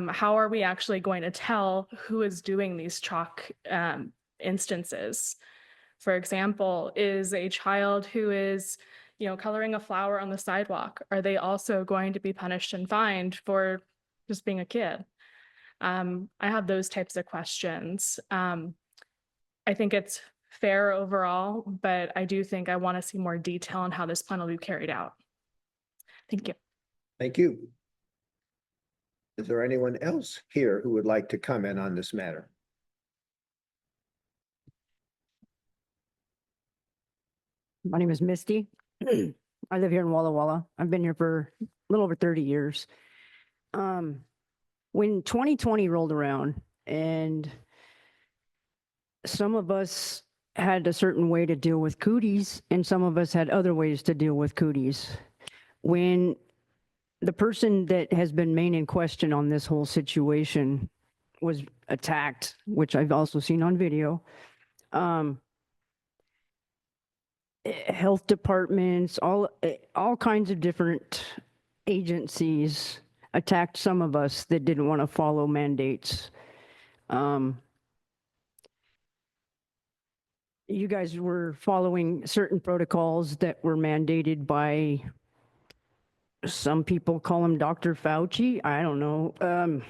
how are we actually going to tell who is doing these chalk instances? For example, is a child who is, coloring a flower on the sidewalk, are they also going to be punished and fined for just being a kid? I have those types of questions. I think it's fair overall, but I do think I want to see more detail on how this plan will be carried out. Thank you. Thank you. Is there anyone else here who would like to comment on this matter? My name is Misty. I live here in Walla Walla. I've been here for a little over 30 years. When 2020 rolled around and some of us had a certain way to deal with cooties and some of us had other ways to deal with cooties. When the person that has been main in question on this whole situation was attacked, which I've also seen on video, health departments, all kinds of different agencies attacked some of us that didn't want to follow mandates. You guys were following certain protocols that were mandated by, some people call him Dr. Fauci. I don't know.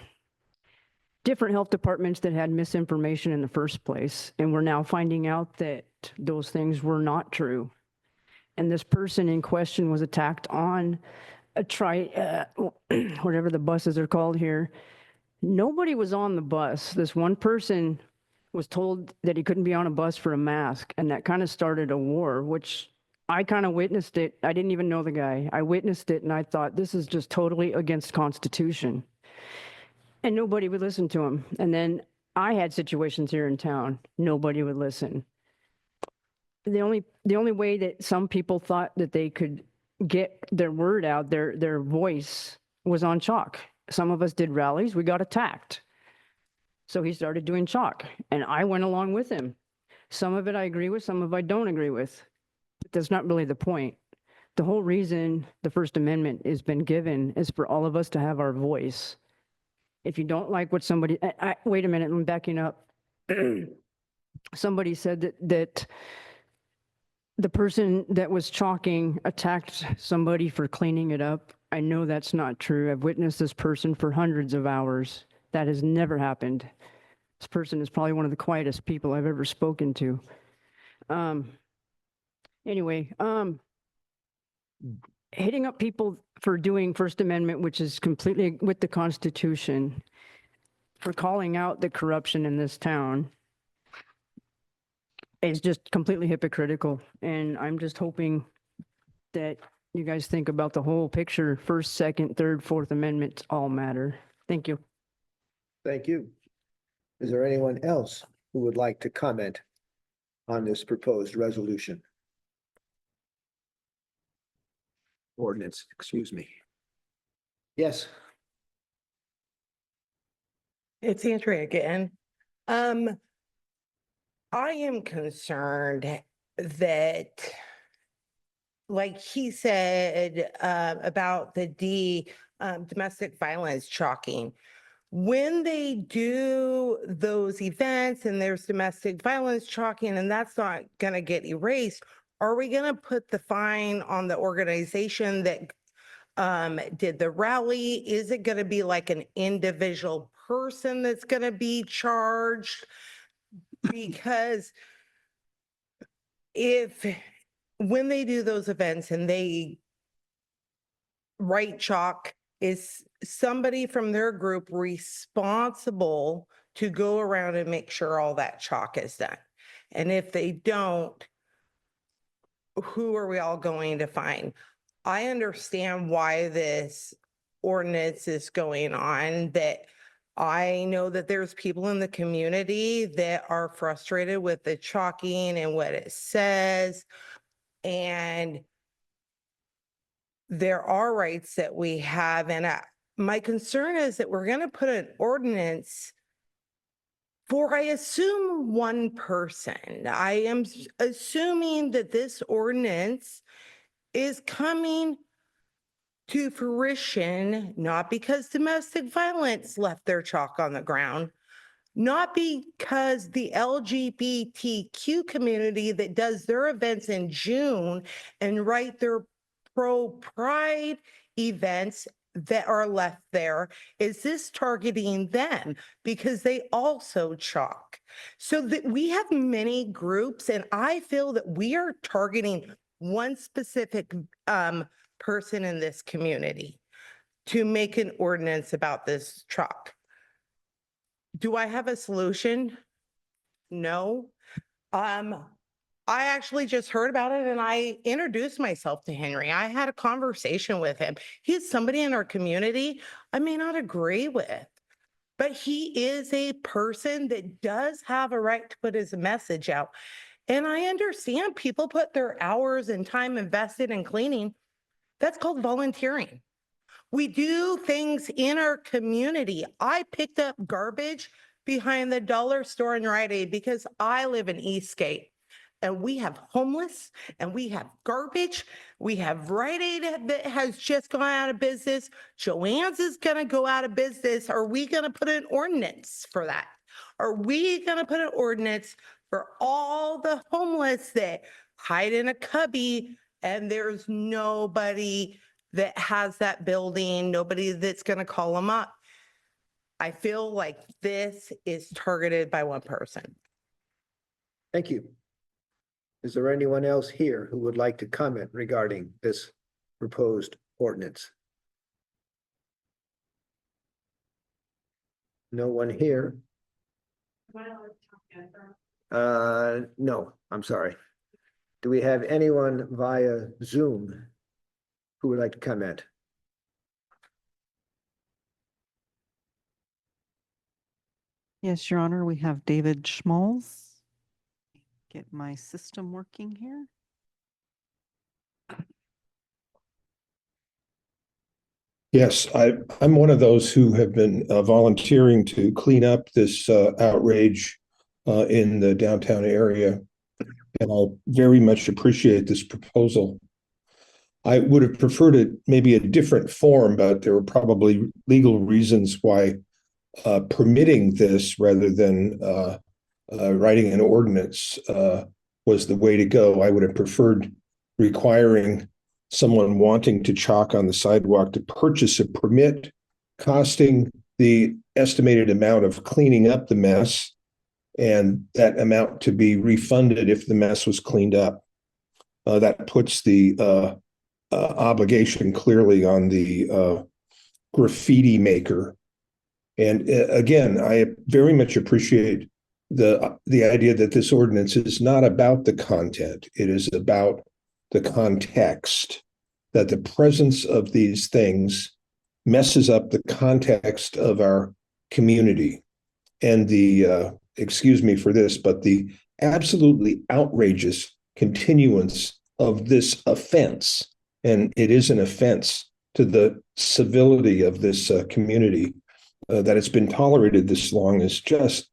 Different health departments that had misinformation in the first place. And we're now finding out that those things were not true. And this person in question was attacked on a whatever the buses are called here. Nobody was on the bus. This one person was told that he couldn't be on a bus for a mask. And that kind of started a war, which I kind of witnessed it. I didn't even know the guy. I witnessed it and I thought, this is just totally against Constitution. And nobody would listen to him. And then I had situations here in town. Nobody would listen. The only way that some people thought that they could get their word out, their voice, was on chalk. Some of us did rallies. We got attacked. So he started doing chalk. And I went along with him. Some of it I agree with, some of it I don't agree with. But that's not really the point. The whole reason the First Amendment has been given is for all of us to have our voice. If you don't like what somebody, wait a minute, I'm backing up. Somebody said that the person that was chalking attacked somebody for cleaning it up. I know that's not true. I've witnessed this person for hundreds of hours. That has never happened. This person is probably one of the quietest people I've ever spoken to. Anyway, hitting up people for doing First Amendment, which is completely with the Constitution, for calling out the corruption in this town, is just completely hypocritical. And I'm just hoping that you guys think about the whole picture. First, Second, Third, Fourth Amendments all matter. Thank you. Thank you. Is there anyone else who would like to comment on this proposed resolution? Ordinance, excuse me. Yes. It's Andrea again. I am concerned that, like he said, about the domestic violence chalking. When they do those events and there's domestic violence chalking and that's not going to get erased, are we going to put the fine on the organization that did the rally? Is it going to be like an individual person that's going to be charged? Because when they do those events and they write chalk, is somebody from their group responsible to go around and make sure all that chalk is done? And if they don't, who are we all going to find? I understand why this ordinance is going on, that I know that there's people in the community that are frustrated with the chalking and what it says. And there are rights that we have. And my concern is that we're going to put an ordinance for, I assume, one person. I am assuming that this ordinance is coming to fruition, not because domestic violence left their chalk on the ground, not because the LGBTQ community that does their events in June and write their pro-pride events that are left there, is this targeting them because they also chalk. So that we have many groups, and I feel that we are targeting one specific person in this community to make an ordinance about this chalk. Do I have a solution? No. I actually just heard about it and I introduced myself to Henry. I had a conversation with him. He's somebody in our community I may not agree with, but he is a person that does have a right to put his message out. And I understand people put their hours and time invested in cleaning. That's called volunteering. We do things in our community. I picked up garbage behind the dollar store in Rite Aid because I live in Eastgate. And we have homeless and we have garbage. We have Rite Aid that has just gone out of business. Joann's is going to go out of business. Are we going to put an ordinance for that? Are we going to put an ordinance for all the homeless that hide in a cubby and there's nobody that has that building, nobody that's going to call them up? I feel like this is targeted by one person. Thank you. Is there anyone else here who would like to comment regarding this proposed ordinance? No one here? No, I'm sorry. Do we have anyone via Zoom who would like to comment? Yes, Your Honor, we have David Schmalz. Get my system working here. Yes, I'm one of those who have been volunteering to clean up this outrage in the downtown area. And I very much appreciate this proposal. I would have preferred it maybe a different form, but there were probably legal reasons why permitting this rather than writing an ordinance was the way to go. I would have preferred requiring someone wanting to chalk on the sidewalk to purchase a permit costing the estimated amount of cleaning up the mess and that amount to be refunded if the mess was cleaned up. That puts the obligation clearly on the graffiti maker. And again, I very much appreciate the idea that this ordinance is not about the content. It is about the context, that the presence of these things messes up the context of our community. And the, excuse me for this, but the absolutely outrageous continuance of this offense, and it is an offense to the civility of this community, that it's been tolerated this long is just,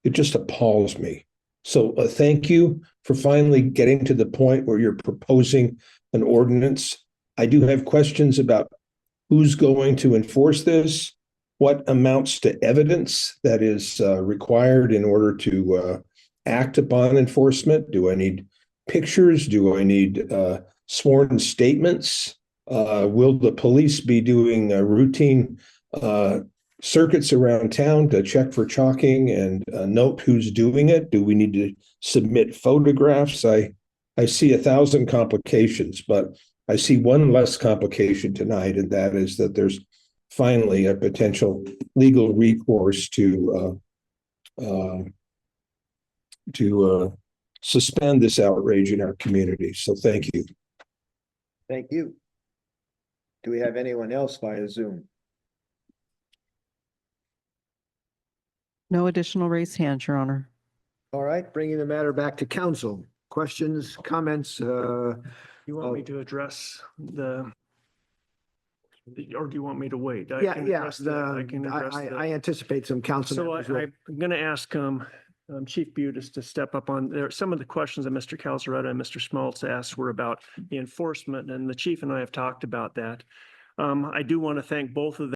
it just appalls me. So thank you for finally getting to the point where you're proposing an ordinance. I do have questions about who's going to enforce this, what amounts to evidence that is required in order to act upon enforcement. Do I need pictures? Do I need sworn statements? Will the police be doing routine circuits around town to check for chalking and note who's doing it? Do we need to submit photographs? I see 1,000 complications, but I see one less complication tonight, and that is that there's finally a potential legal recourse to suspend this outrage in our community. So thank you. Thank you. Do we have anyone else via Zoom? No additional raised hands, Your Honor. All right, bringing the matter back to council. Questions, comments? You want me to address or do you want me to wait? I can address I the- anticipate some council So members will- I'm going to ask Chief Butis to step up on there. Some of the questions that Mr. Calzaretta and Mr. Schmaltz asked were about the enforcement, and the chief and I have talked about that. I do want to thank both of them.